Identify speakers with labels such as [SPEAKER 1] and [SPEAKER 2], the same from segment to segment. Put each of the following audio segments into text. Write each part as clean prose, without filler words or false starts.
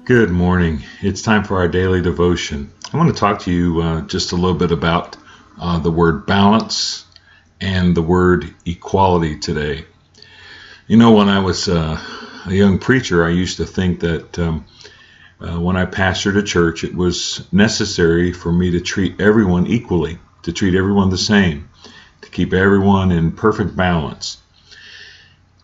[SPEAKER 1] Good morning. It's time for our daily devotion. I want to talk to you just a little bit about the word balance and the word equality today. You know, when I was a young preacher, I used to think that when I pastored a church, it was necessary for me to treat everyone equally, to treat everyone the same, to keep everyone in perfect balance.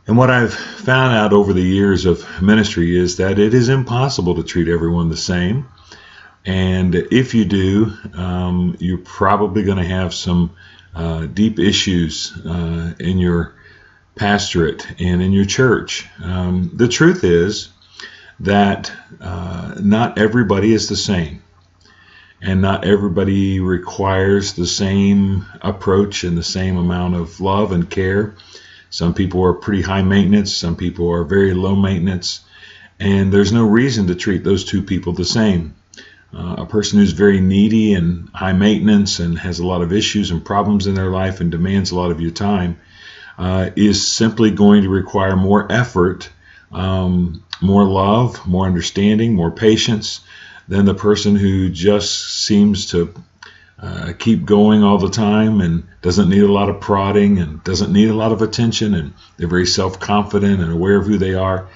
[SPEAKER 1] And what I've found out over the years of ministry is that it is impossible to treat everyone the same. And if you do, you're probably going to have some deep issues in your pastorate and in your church. The truth is that not everybody is the same. And not everybody requires the same approach and the same amount of love and care. Some people are pretty high maintenance, some people are very low maintenance, and there's no reason to treat those two people the same. A person who's very needy and high maintenance and has a lot of issues and problems in their life and demands a lot of your time is simply going to require more effort, more love, more understanding, more patience than the person who just seems to keep going all the time and doesn't need a lot of prodding and doesn't need a lot of attention, and they're very self-confident and aware of who they are.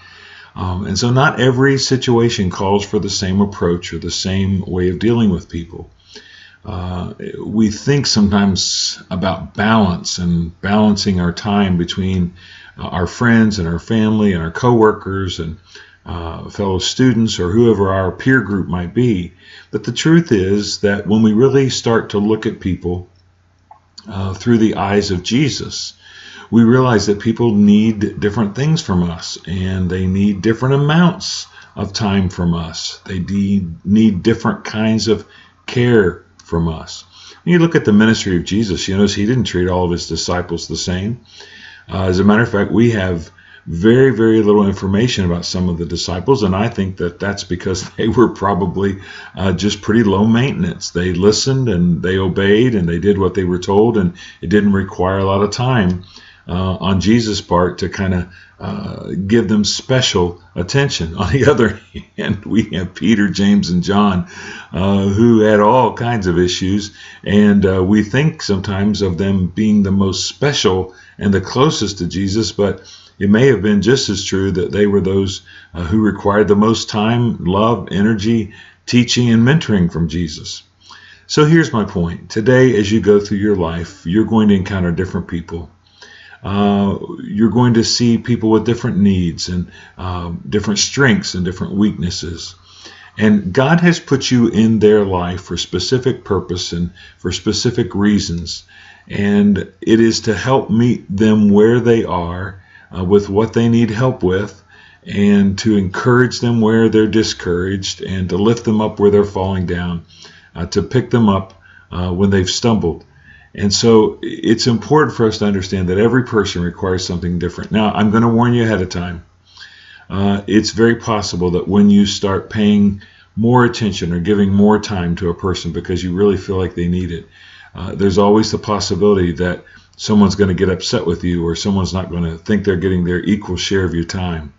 [SPEAKER 1] And so not every situation calls for the same approach or the same way of dealing with people. We think sometimes about balance and balancing our time between our friends and our family and our coworkers and fellow students or whoever our peer group might be. But the truth is that when we really start to look at people through the eyes of Jesus, we realize that people need different things from us, and they need different amounts of time from us. They need different kinds of care from us. When you look at the ministry of Jesus, you notice he didn't treat all of his disciples the same. As a matter of fact, we have very, very little information about some of the disciples, and I think that that's because they were probably just pretty low maintenance. They listened and they obeyed and they did what they were told, and it didn't require a lot of time on Jesus' part to kind of give them special attention. On the other hand, we have Peter, James, and John who had all kinds of issues, and we think sometimes of them being the most special and the closest to Jesus, but it may have been just as true that they were those who required the most time, love, energy, teaching, and mentoring from Jesus. So here's my point. Today, as you go through your life, you're going to encounter different people. You're going to see people with different needs and different strengths and different weaknesses. And God has put you in their life for specific purpose and for specific reasons. And it is to help meet them where they are, with what they need help with, and to encourage them where they're discouraged, and to lift them up where they're falling down, to pick them up when they've stumbled. And so it's important for us to understand that every person requires something different. Now, I'm going to warn you ahead of time. It's very possible that when you start paying more attention or giving more time to a person because you really feel like they need it, there's always the possibility that someone's going to get upset with you, or someone's not going to think they're getting their equal share of your time.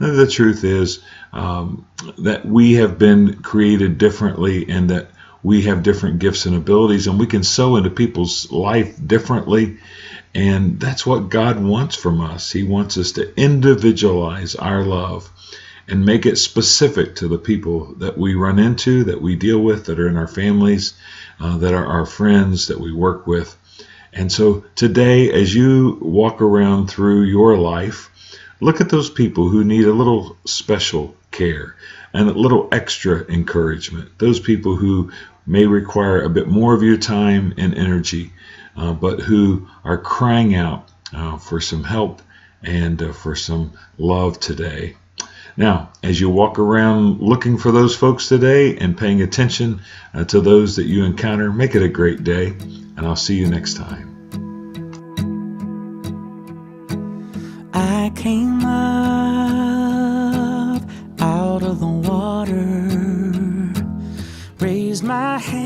[SPEAKER 1] Now, the truth is that we have been created differently, and that we have different gifts and abilities, and we can sow into people's life differently. And that's what God wants from us. He wants us to individualize our love and make it specific to the people that we run into, that we deal with, that are in our families, that are our friends, that we work with. And so today, as you walk around through your life, look at those people who need a little special care and a little extra encouragement. Those people who may require a bit more of your time and energy, but who are crying out for some help and for some love today. Now, as you walk around looking for those folks today and paying attention to those that you encounter, make it a great day, and I'll see you next time.
[SPEAKER 2] I came up out of the water, raised my head